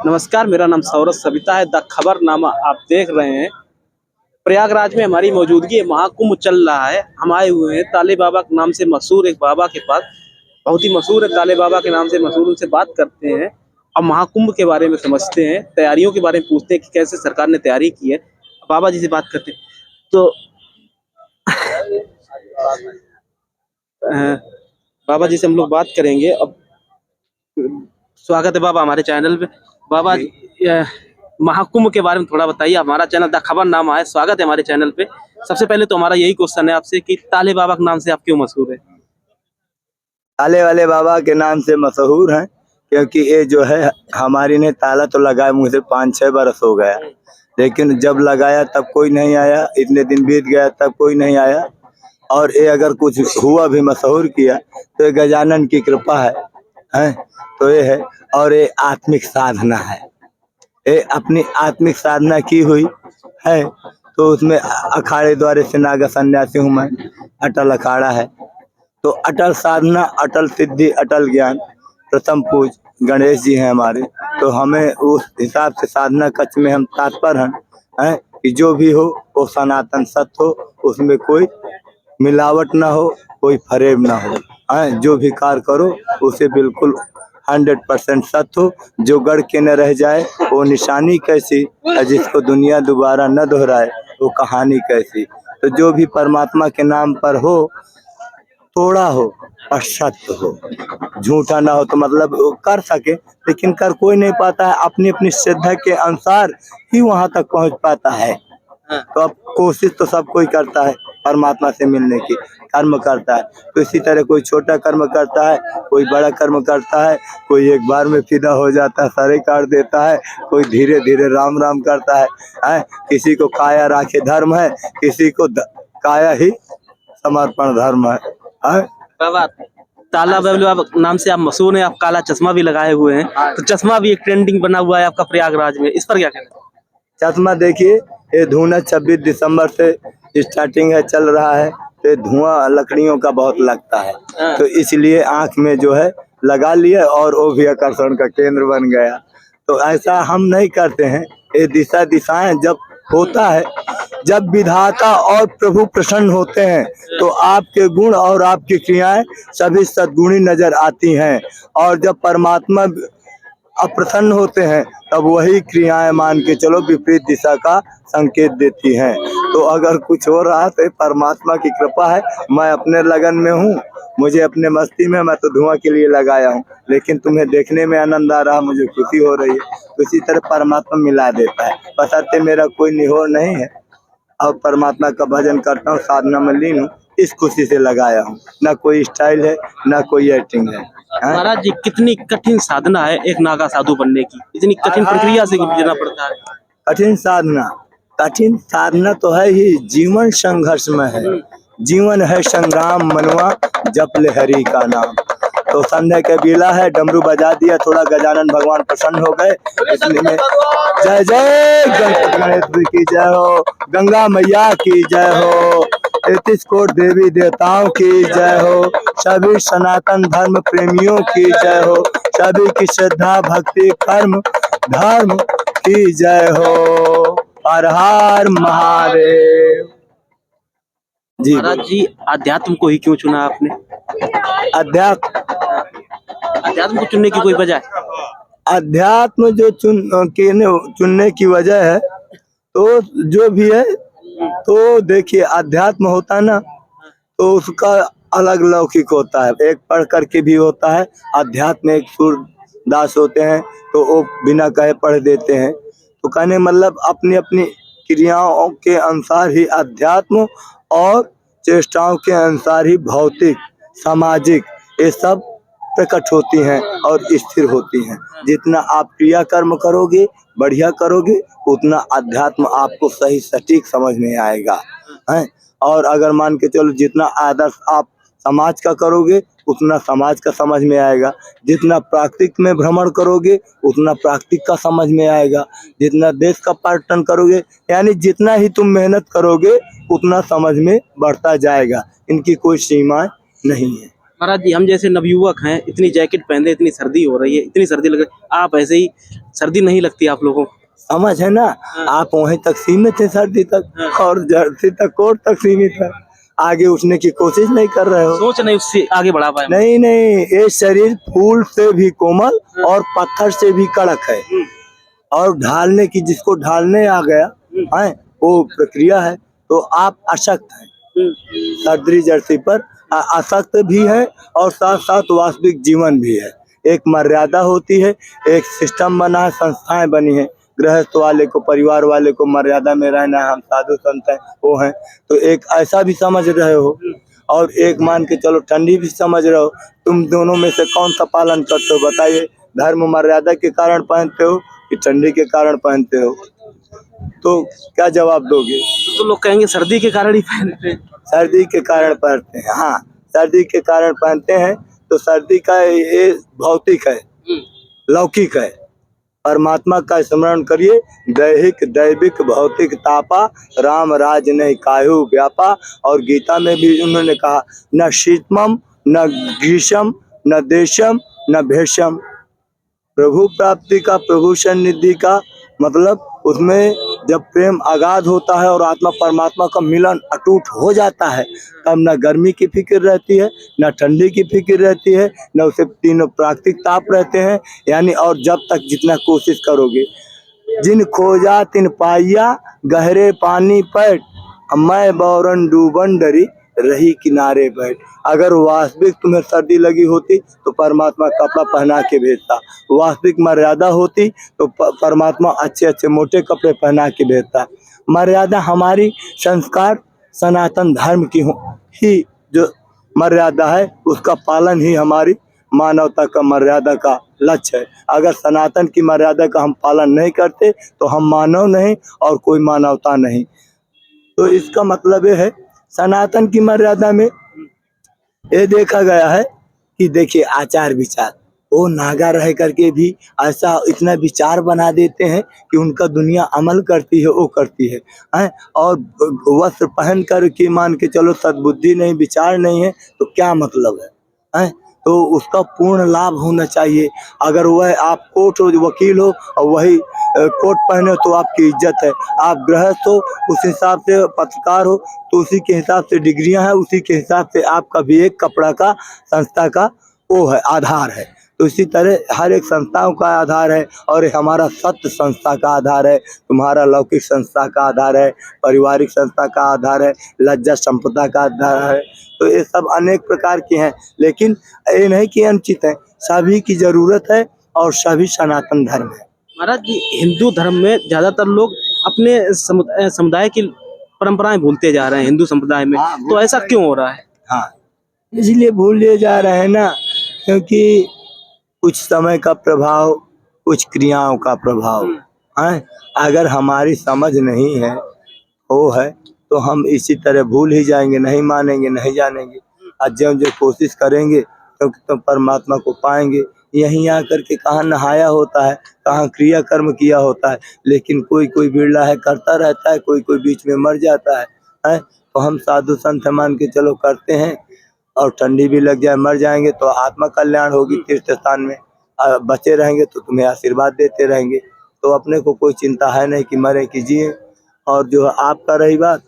नमस्कार, मेरा नाम सौरभ सविता है। द खबरनामा आप देख रहे हैं। प्रयागराज में हमारी मौजूदगी है, महाकुंभ चल रहा है। हम आए हुए हैं ताले बाबा के नाम से मशहूर एक बाबा के पास। बहुत ही मशहूर है, ताले बाबा के नाम से मशहूर। उनसे बात करते हैं और महाकुंभ के बारे में समझते हैं, तैयारियों के बारे में पूछते हैं कि कैसे सरकार ने तैयारी की है। बाबा जी से बात करते हैं। तो अ, बाबा जी से हम लोग बात करेंगे अब। स्वागत है बाबा हमारे चैनल पे। बाबा जी, महाकुंभ के बारे में थोड़ा बताइए। हमारा चैनल द खबरनामा है, स्वागत है हमारे चैनल पे। सबसे पहले तो हमारा यही क्वेश्चन है आपसे कि ताले बाबा के नाम से आप क्यों मशहूर है? ताले वाले बाबा के नाम से मशहूर हैं क्योंकि ये जो है हमारी ने ताला तो लगाए मुझे 5-6 बरस हो गया, लेकिन जब लगाया तब कोई नहीं आया। इतने दिन बीत गया तब कोई नहीं आया। और ये अगर कुछ हुआ भी मशहूर किया तो ये गजानन की कृपा है। तो ये है। और ये आत्मिक साधना है। ये अपनी आत्मिक साधना की हुई है। तो उसमें अखाड़े द्वारे से नागा सन्यासी हूँ मैं। अटल अखाड़ा है। तो अटल साधना, अटल सिद्धि, अटल ज्ञान, प्रथम पूज गणेश जी हैं हमारे। तो हमें उस हिसाब से साधना कक्ष में हम तात्पर हैं कि जो भी हो वो सनातन सत्य हो, उसमें कोई मिलावट ना हो, कोई फरेब ना हो। जो भी कार्य करो उसे बिल्कुल 100% सत्य हो। जो गढ़ के न रह जाए वो निशानी कैसी, जिसको दुनिया दोबारा न दोहराए वो कहानी कैसी। तो जो भी परमात्मा के नाम पर हो, थोड़ा हो और सत्य हो, झूठा ना हो। तो मतलब वो कर सके, लेकिन कर कोई नहीं पाता है। अपनी अपनी श्रद्धा के अनुसार ही वहां तक पहुंच पाता है। तो अब कोशिश तो सब कोई करता है परमात्मा से मिलने की, कर्म करता है। तो इसी तरह कोई छोटा कर्म करता है, कोई बड़ा कर्म करता है, कोई एक बार में फिदा हो जाता है, सारे काट देता है, कोई धीरे धीरे राम राम करता है। किसी को काया राखे धर्म है, किसी को काया ही समर्पण धर्म है। बाबा, ताला बाबा नाम से आप मशहूर हैं। आप काला चश्मा भी लगाए हुए हैं, तो चश्मा भी एक ट्रेंडिंग बना हुआ है आपका प्रयागराज में। इस पर क्या कहना है? चश्मा देखिए, ये धुआं 26 दिसंबर से स्टार्टिंग है, चल रहा है। ये धुआं लकड़ियों का बहुत लगता है, तो इसलिए आंख में जो है लगा लिया और वो भी आकर्षण का केंद्र बन गया। तो ऐसा हम नहीं करते हैं। ये दिशाएं जब होता है, जब विधाता और प्रभु प्रसन्न होते हैं तो आपके गुण और आपकी क्रियाएं सभी सद्गुणी नजर आती हैं। और जब परमात्मा अप्रसन्न होते हैं तब वही क्रियाएं मान के चलो विपरीत दिशा का संकेत देती हैं। तो अगर कुछ हो रहा तो परमात्मा की कृपा है। मैं अपने लगन में हूँ, मुझे अपने मस्ती में, मैं तो धुआं के लिए लगाया हूँ, लेकिन तुम्हें देखने में आनंद आ रहा, मुझे खुशी हो रही है। तो इसी तरह परमात्मा मिला देता है। बशर्ते मेरा कोई निहोर नहीं है और परमात्मा का भजन करता हूँ, साधना में लीन हूँ, इस खुशी से लगाया हूँ। ना कोई स्टाइल है, ना कोई एक्टिंग है। महाराज जी, कितनी कठिन साधना है एक नागा साधु बनने की। इतनी कठिन प्रक्रिया से गुजरना पड़ता है। कठिन साधना, कठिन साधना तो है ही। जीवन संघर्ष में है, जीवन है संग्राम, मनवा जप ले हरि का नाम। तो संध्या के बेला है, डमरू बजा दिया, थोड़ा गजानन भगवान प्रसन्न हो गए। इसलिए जय जय गणपति गणेश जी की जय हो, गंगा मैया की जय हो, 33 कोट देवी देवताओं की जय हो, सभी सनातन धर्म प्रेमियों की जय हो, सभी की श्रद्धा भक्ति कर्म धर्म की जय हो। हर हर महादेव। जी महाराज जी, अध्यात्म को ही क्यों चुना आपने? अध्यात्म, अध्यात्म को चुनने की कोई वजह है? अध्यात्म जो चुनने की वजह है, तो जो भी है, तो देखिए अध्यात्म होता ना तो उसका अलग लौकिक होता है। एक पढ़ करके भी होता है अध्यात्म। एक सूरदास होते हैं तो वो बिना कहे पढ़ देते हैं। तो कहने मतलब अपनी अपनी क्रियाओं के अनुसार ही अध्यात्म और चेष्टाओं के अनुसार ही भौतिक सामाजिक ये सब प्रकट होती हैं और स्थिर होती हैं। जितना आप क्रिया कर्म करोगे, बढ़िया करोगे, उतना अध्यात्म आपको सही सटीक समझ में आएगा है। और अगर मान के चलो जितना आदर्श आप समाज का करोगे उतना समाज का समझ में आएगा। जितना प्राकृतिक में भ्रमण करोगे उतना प्राकृतिक का समझ में आएगा। जितना देश का पर्यटन करोगे, यानी जितना ही तुम मेहनत करोगे उतना समझ में बढ़ता जाएगा। इनकी कोई सीमा नहीं है। महाराज जी, हम जैसे नवयुवक हैं, इतनी जैकेट पहने, इतनी सर्दी हो रही है, इतनी सर्दी लग रही है, आप ऐसे ही सर्दी नहीं लगती आप लोगों को? समझ है ना, आप वहीं तक सीमित है सर्दी तक, और जर्सी तक कोट तक सीमित है, आगे उठने की कोशिश नहीं कर रहे हो। सोच नहीं उससे आगे बढ़ा पाए? नहीं नहीं, ये शरीर फूल से भी कोमल और पत्थर से भी कड़क है, और ढालने की, जिसको ढालने आ गया है वो प्रक्रिया है। तो आप अशक्त हैं सर्दी जर्सी पर, आसक्त भी है, और साथ साथ वास्तविक जीवन भी है। एक मर्यादा होती है, एक सिस्टम बना है, संस्थाएं बनी है, गृहस्थ वाले को, परिवार वाले को मर्यादा में रहना है, हम साधु संत हैं वो हैं, तो एक ऐसा भी समझ रहे हो, और एक मान के चलो ठंडी भी समझ रहे हो। तुम दोनों में से कौन सा पालन करते हो बताइए? धर्म मर्यादा के कारण पहनते हो कि ठंडी के कारण पहनते हो? तो क्या जवाब दोगे? तो लोग कहेंगे सर्दी के कारण ही पहनते हैं। सर्दी के कारण पहनते हैं, हाँ, सर्दी के कारण पहनते हैं। तो सर्दी का ये भौतिक है, लौकिक है। परमात्मा का स्मरण करिए, दैहिक दैविक भौतिक तापा, राम राज नहीं काहू व्यापा। और गीता में भी उन्होंने कहा, न शीतमम न ग्रीष्म न देशम न भेषम। प्रभु प्राप्ति का, प्रभु सन्निधि का मतलब, उसमें जब प्रेम अगाध होता है और आत्मा परमात्मा का मिलन अटूट हो जाता है, तब न गर्मी की फिक्र रहती है, न ठंडी की फिक्र रहती है, न उसे तीनों प्राकृतिक ताप रहते हैं। यानी और जब तक जितना कोशिश करोगे, जिन खोजा तिन पाइया, गहरे पानी पैठ, मैं बौरन डूबन डरी, रही किनारे बैठ। अगर वास्तविक तुम्हें सर्दी लगी होती तो परमात्मा कपड़ा पहना के भेजता, वास्तविक मर्यादा होती तो परमात्मा अच्छे अच्छे मोटे कपड़े पहना के भेजता। मर्यादा हमारी संस्कार सनातन धर्म की ही जो मर्यादा है, उसका पालन ही हमारी मानवता का मर्यादा का लक्ष्य है। अगर सनातन की मर्यादा का हम पालन नहीं करते तो हम मानव नहीं और कोई मानवता नहीं। तो इसका मतलब ये है, सनातन की मर्यादा में ये देखा गया है कि देखिए आचार विचार, वो नागा रह करके भी ऐसा इतना विचार बना देते हैं कि उनका दुनिया अमल करती है, वो करती है, हैं? और वस्त्र पहन कर के मान के चलो सद्बुद्धि नहीं, विचार नहीं है, तो क्या मतलब है? तो उसका पूर्ण लाभ होना चाहिए। अगर वह आप कोर्ट हो, वकील हो, और वही कोट पहने तो आपकी इज्जत है। आप गृहस्थ हो, उस हिसाब से पत्रकार हो तो उसी के हिसाब से डिग्रियां हैं, उसी के हिसाब से आपका भी एक कपड़ा का, संस्था का वो है, आधार है। तो इसी तरह हर एक संस्थाओं का आधार है, और हमारा सत्य संस्था का आधार है, तुम्हारा लौकिक संस्था का आधार है, पारिवारिक संस्था का आधार है, लज्जा संपदा का आधार है। तो ये सब अनेक प्रकार के हैं, लेकिन ये नहीं कि अनुचित है, सभी की जरूरत है, और सभी सनातन धर्म है। महाराज जी, हिंदू धर्म में ज्यादातर लोग अपने समुदाय की परंपराएं भूलते जा रहे हैं हिंदू संप्रदाय में, तो ऐसा क्यों हो रहा है? हाँ, इसलिए भूले जा रहे हैं ना, क्योंकि कुछ समय का प्रभाव, कुछ क्रियाओं का प्रभाव है। अगर हमारी समझ नहीं है, वो है, तो हम इसी तरह भूल ही जाएंगे, नहीं मानेंगे, नहीं जानेंगे। आज जो कोशिश करेंगे तो परमात्मा को पाएंगे। यहीं आकर के कहाँ नहाया होता है, कहाँ क्रिया कर्म किया होता है, लेकिन कोई कोई बिरला है करता रहता है, कोई कोई बीच में मर जाता है। तो हम साधु संत मान के चलो करते हैं, और ठंडी भी लग जाए, मर जाएंगे तो आत्मा कल्याण होगी तीर्थ स्थान में, बचे रहेंगे तो तुम्हें आशीर्वाद देते रहेंगे। तो अपने को कोई चिंता है नहीं कि मरे कि जिए। और जो आपका रही बात,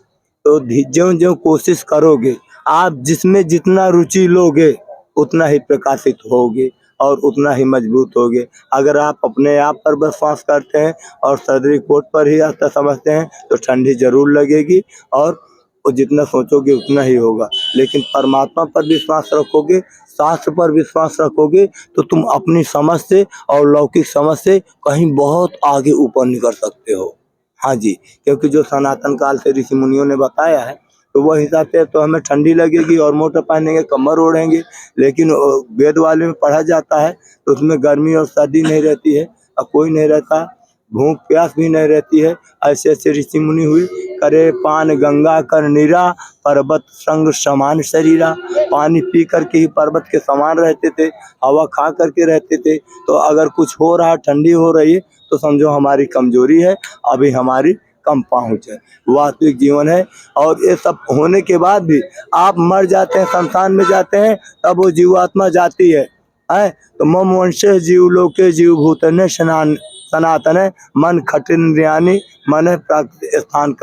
तो ज्यों ज्यों कोशिश करोगे, आप जिसमें जितना रुचि लोगे उतना ही प्रकाशित होगे और उतना ही मजबूत होगे। अगर आप अपने आप पर विश्वास करते हैं और सदरी कोट पर ही आता समझते हैं तो ठंडी जरूर लगेगी, और जितना सोचोगे उतना ही होगा। लेकिन परमात्मा पर विश्वास रखोगे, शास्त्र पर विश्वास रखोगे, तो तुम अपनी समझ से और लौकिक समझ से कहीं बहुत आगे ऊपर निकल सकते हो। हाँ जी, क्योंकि जो सनातन काल से ऋषि मुनियों ने बताया है, तो वह हिसाब से तो हमें ठंडी लगेगी और मोटा पहनेंगे, कमर ओढ़ेंगे। लेकिन वेद वाले में पढ़ा जाता है तो उसमें गर्मी और सर्दी नहीं रहती है, और कोई नहीं रहता, भूख प्यास भी नहीं रहती है। ऐसे ऐसे ऋषि मुनि हुए, करे पान गंगा कर नीरा, पर्वत संग समान शरीरा। पानी पी करके ही पर्वत के समान रहते थे, हवा खा करके रहते थे। तो अगर कुछ हो रहा, ठंडी हो रही है, तो समझो हमारी कमजोरी है, अभी हमारी कम पहुँच है, वास्तविक जीवन है। और ये सब होने के बाद भी आप मर जाते हैं, शमशान में जाते हैं, तब वो जीवात्मा जाती है। तो मम वंशे जीवलोके जीवभूतने सनातन मन खटिन्द्रियानि मन प्राकृत स्थान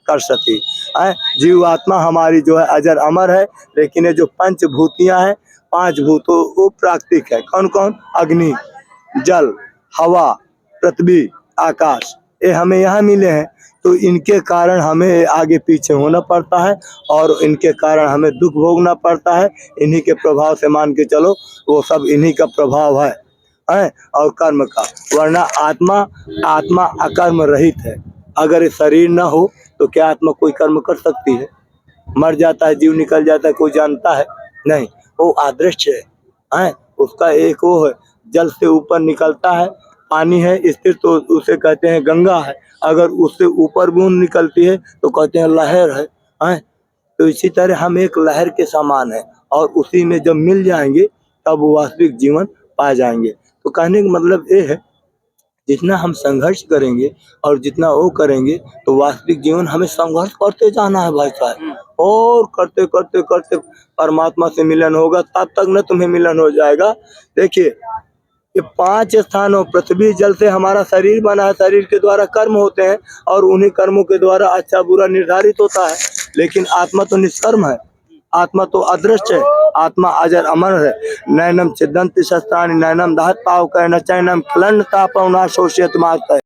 कर सती। जीवात्मा हमारी जो है अजर अमर है, लेकिन ये जो पंचभूतियां हैं, 5 भूतों वो प्राकृतिक है। कौन कौन? अग्नि, जल, हवा, पृथ्वी, आकाश, ये हमें यहाँ मिले हैं। तो इनके कारण हमें आगे पीछे होना पड़ता है और इनके कारण हमें दुख भोगना पड़ता है। इन्हीं के प्रभाव से मान के चलो, वो सब इन्हीं का प्रभाव है और कर्म का। वरना आत्मा अकर्म रहित है। अगर ये शरीर न हो तो क्या आत्मा कोई कर्म कर सकती है? मर जाता है, जीव निकल जाता है, कोई जानता है? नहीं, वो अदृश्य है। उसका एक वो है, जल से ऊपर निकलता है, पानी है स्थिर, तो उसे कहते हैं गंगा है। अगर उससे ऊपर बूंद निकलती है तो कहते हैं लहर है। तो इसी तरह हम एक लहर के समान है और उसी में जब मिल जाएंगे तब वो वास्तविक जीवन पा जाएंगे। तो कहने का मतलब ये है, जितना हम संघर्ष करेंगे और जितना वो करेंगे तो वास्तविक जीवन हमें संघर्ष करते जाना है भाई साहब। और करते करते करते परमात्मा से मिलन होगा, तब तक न तुम्हें मिलन हो जाएगा। देखिए, ये 5 स्थानों पृथ्वी जल से हमारा शरीर बना है। शरीर के द्वारा कर्म होते हैं और उन्हीं कर्मों के द्वारा अच्छा बुरा निर्धारित होता है। लेकिन आत्मा तो निष्कर्म है, आत्मा तो अदृश्य है, आत्मा अजर अमर है। नैनम छिदन्ति शस्त्राणि नैनम दहत पावकः न चैनम क्लन्न तापौ न शोषयति मातः।